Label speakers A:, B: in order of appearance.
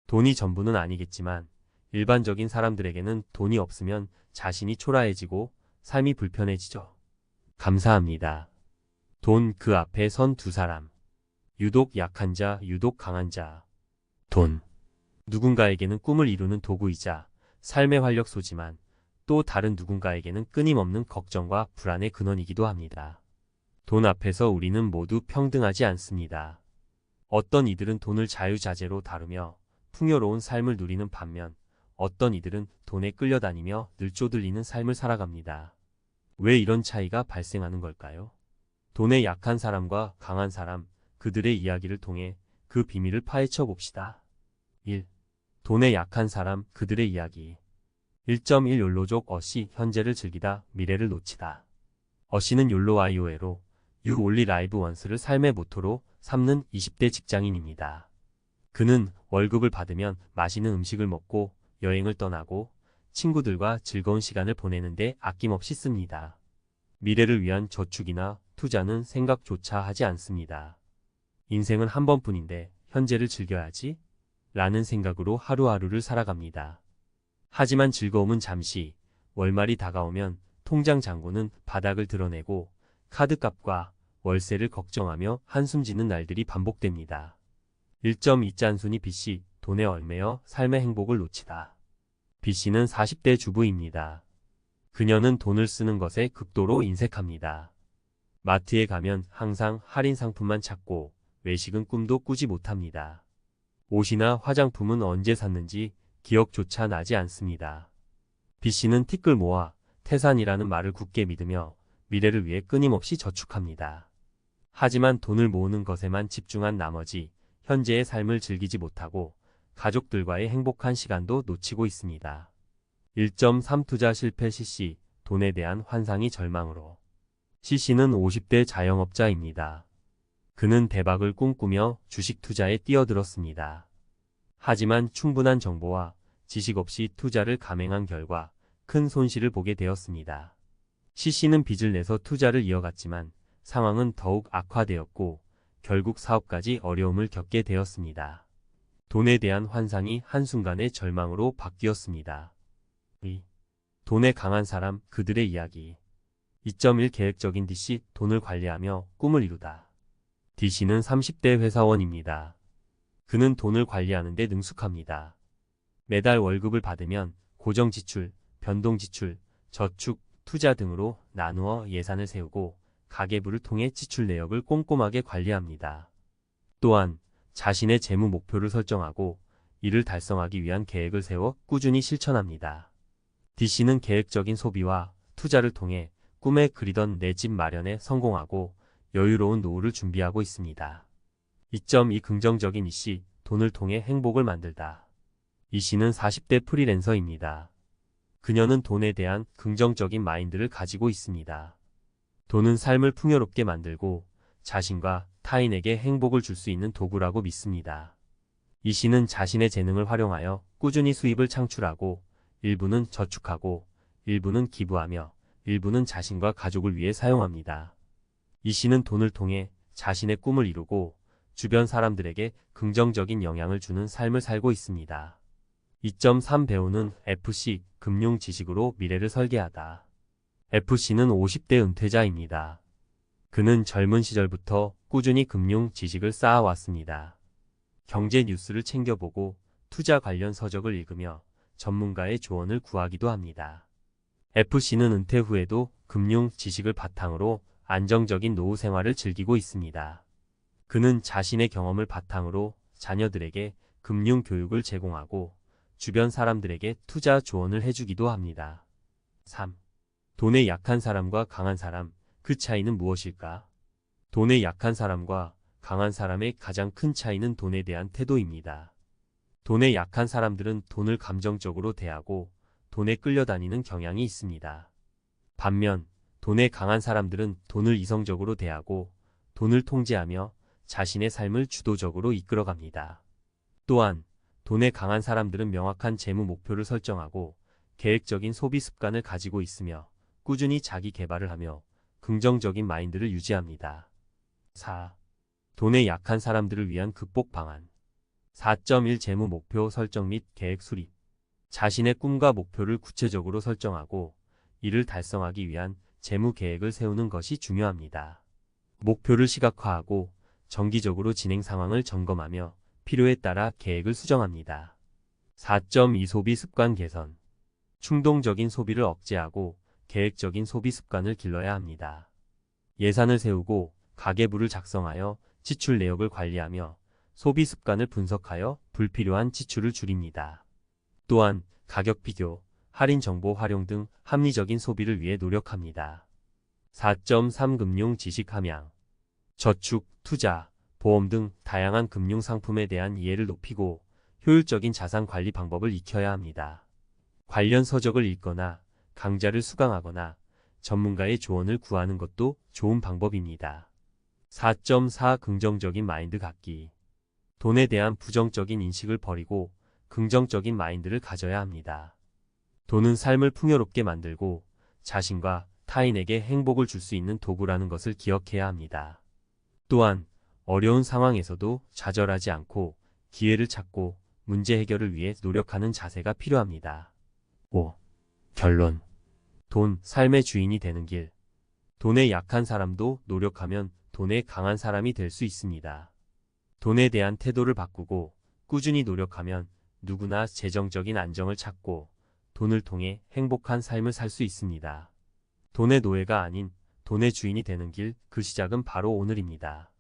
A: 돈이 전부는 아니겠지만 일반적인 사람들에게는 돈이 없으면 자신이 초라해지고 삶이 불편해지죠. 감사합니다. 돈 그 앞에 선 두 사람. 유독 약한 자, 유독 강한 자. 돈. 누군가에게는 꿈을 이루는 도구이자 삶의 활력소지만 또 다른 누군가에게는 끊임없는 걱정과 불안의 근원이기도 합니다. 돈 앞에서 우리는 모두 평등하지 않습니다. 어떤 이들은 돈을 자유자재로 다루며 풍요로운 삶을 누리는 반면 어떤 이들은 돈에 끌려다니며 늘 쪼들리는 삶을 살아갑니다. 왜 이런 차이가 발생하는 걸까요? 돈에 약한 사람과 강한 사람, 그들의 이야기를 통해 그 비밀을 파헤쳐 봅시다. 1. 돈에 약한 사람, 그들의 이야기. 1.1 욜로족 어시, 현재를 즐기다, 미래를 놓치다. 어시는 욜로 IOL로 You Only Live Once를 삶의 모토로 삼는 20대 직장인입니다. 그는 월급을 받으면 맛있는 음식을 먹고 여행을 떠나고 친구들과 즐거운 시간을 보내는데 아낌없이 씁니다. 미래를 위한 저축이나 투자는 생각조차 하지 않습니다. 인생은 한 번뿐인데 현재를 즐겨야지 라는 생각으로 하루하루를 살아갑니다. 하지만 즐거움은 잠시, 월말이 다가오면 통장 잔고는 바닥을 드러내고 카드값과 월세를 걱정하며 한숨 지는 날들이 반복됩니다. 1.2 짠순이 B씨, 돈에 얽매여 삶의 행복을 놓치다. B씨는 40대 주부입니다. 그녀는 돈을 쓰는 것에 극도로 인색합니다. 마트에 가면 항상 할인 상품만 찾고 외식은 꿈도 꾸지 못합니다. 옷이나 화장품은 언제 샀는지 기억조차 나지 않습니다. B씨는 티끌 모아 태산이라는 말을 굳게 믿으며 미래를 위해 끊임없이 저축합니다. 하지만 돈을 모으는 것에만 집중한 나머지 현재의 삶을 즐기지 못하고 가족들과의 행복한 시간도 놓치고 있습니다. 1.3 투자 실패 CC, 돈에 대한 환상이 절망으로. CC는 50대 자영업자입니다. 그는 대박을 꿈꾸며 주식 투자에 뛰어들었습니다. 하지만 충분한 정보와 지식 없이 투자를 감행한 결과 큰 손실을 보게 되었습니다. CC는 빚을 내서 투자를 이어갔지만 상황은 더욱 악화되었고 결국 사업까지 어려움을 겪게 되었습니다. 돈에 대한 환상이 한순간의 절망으로 바뀌었습니다. 2. 돈에 강한 사람, 그들의 이야기. 2.1 계획적인 DC, 돈을 관리하며 꿈을 이루다. DC는 30대 회사원입니다. 그는 돈을 관리하는 데 능숙합니다. 매달 월급을 받으면 고정지출, 변동지출, 저축, 투자 등으로 나누어 예산을 세우고 가계부를 통해 지출 내역을 꼼꼼하게 관리합니다. 또한 자신의 재무 목표를 설정하고 이를 달성하기 위한 계획을 세워 꾸준히 실천합니다. DC는 계획적인 소비와 투자를 통해 꿈에 그리던 내 집 마련에 성공하고 여유로운 노후를 준비하고 있습니다. 2.2 긍정적인 이씨, 돈을 통해 행복을 만들다. 이씨는 40대 프리랜서입니다. 그녀는 돈에 대한 긍정적인 마인드를 가지고 있습니다. 돈은 삶을 풍요롭게 만들고 자신과 타인에게 행복을 줄 수 있는 도구라고 믿습니다. 이씨는 자신의 재능을 활용하여 꾸준히 수입을 창출하고 일부는 저축하고 일부는 기부하며 일부는 자신과 가족을 위해 사용합니다. 이씨는 돈을 통해 자신의 꿈을 이루고 주변 사람들에게 긍정적인 영향을 주는 삶을 살고 있습니다. 2.3 배우는 FC, 금융 지식으로 미래를 설계하다. FC는 50대 은퇴자입니다. 그는 젊은 시절부터 꾸준히 금융 지식을 쌓아왔습니다. 경제 뉴스를 챙겨보고 투자 관련 서적을 읽으며 전문가의 조언을 구하기도 합니다. FC는 은퇴 후에도 금융 지식을 바탕으로 안정적인 노후 생활을 즐기고 있습니다. 그는 자신의 경험을 바탕으로 자녀들에게 금융 교육을 제공하고 주변 사람들에게 투자 조언을 해주기도 합니다. 3. 돈에 약한 사람과 강한 사람, 그 차이는 무엇일까? 돈에 약한 사람과 강한 사람의 가장 큰 차이는 돈에 대한 태도입니다. 돈에 약한 사람들은 돈을 감정적으로 대하고 돈에 끌려다니는 경향이 있습니다. 반면 돈에 강한 사람들은 돈을 이성적으로 대하고 돈을 통제하며 자신의 삶을 주도적으로 이끌어갑니다. 또한 돈에 강한 사람들은 명확한 재무 목표를 설정하고 계획적인 소비 습관을 가지고 있으며 꾸준히 자기 개발을 하며 긍정적인 마인드를 유지합니다. 4. 돈에 약한 사람들을 위한 극복 방안. 4.1 재무 목표 설정 및 계획 수립. 자신의 꿈과 목표를 구체적으로 설정하고 이를 달성하기 위한 재무 계획을 세우는 것이 중요합니다. 목표를 시각화하고 정기적으로 진행 상황을 점검하며 필요에 따라 계획을 수정합니다. 4.2 소비 습관 개선. 충동적인 소비를 억제하고 계획적인 소비 습관을 길러야 합니다. 예산을 세우고 가계부를 작성하여 지출 내역을 관리하며 소비 습관을 분석하여 불필요한 지출을 줄입니다. 또한 가격 비교, 할인 정보 활용 등 합리적인 소비를 위해 노력합니다. 4.3 금융 지식 함양. 저축, 투자, 보험 등 다양한 금융 상품에 대한 이해를 높이고 효율적인 자산 관리 방법을 익혀야 합니다. 관련 서적을 읽거나 강좌를 수강하거나 전문가의 조언을 구하는 것도 좋은 방법입니다. 4.4 긍정적인 마인드 갖기. 돈에 대한 부정적인 인식을 버리고 긍정적인 마인드를 가져야 합니다. 돈은 삶을 풍요롭게 만들고 자신과 타인에게 행복을 줄 수 있는 도구라는 것을 기억해야 합니다. 또한 어려운 상황에서도 좌절하지 않고 기회를 찾고 문제 해결을 위해 노력하는 자세가 필요합니다. 5. 결론. 돈, 삶의 주인이 되는 길. 돈에 약한 사람도 노력하면 돈에 강한 사람이 될 수 있습니다. 돈에 대한 태도를 바꾸고 꾸준히 노력하면 누구나 재정적인 안정을 찾고 돈을 통해 행복한 삶을 살 수 있습니다. 돈의 노예가 아닌 돈의 주인이 되는 길, 그 시작은 바로 오늘입니다.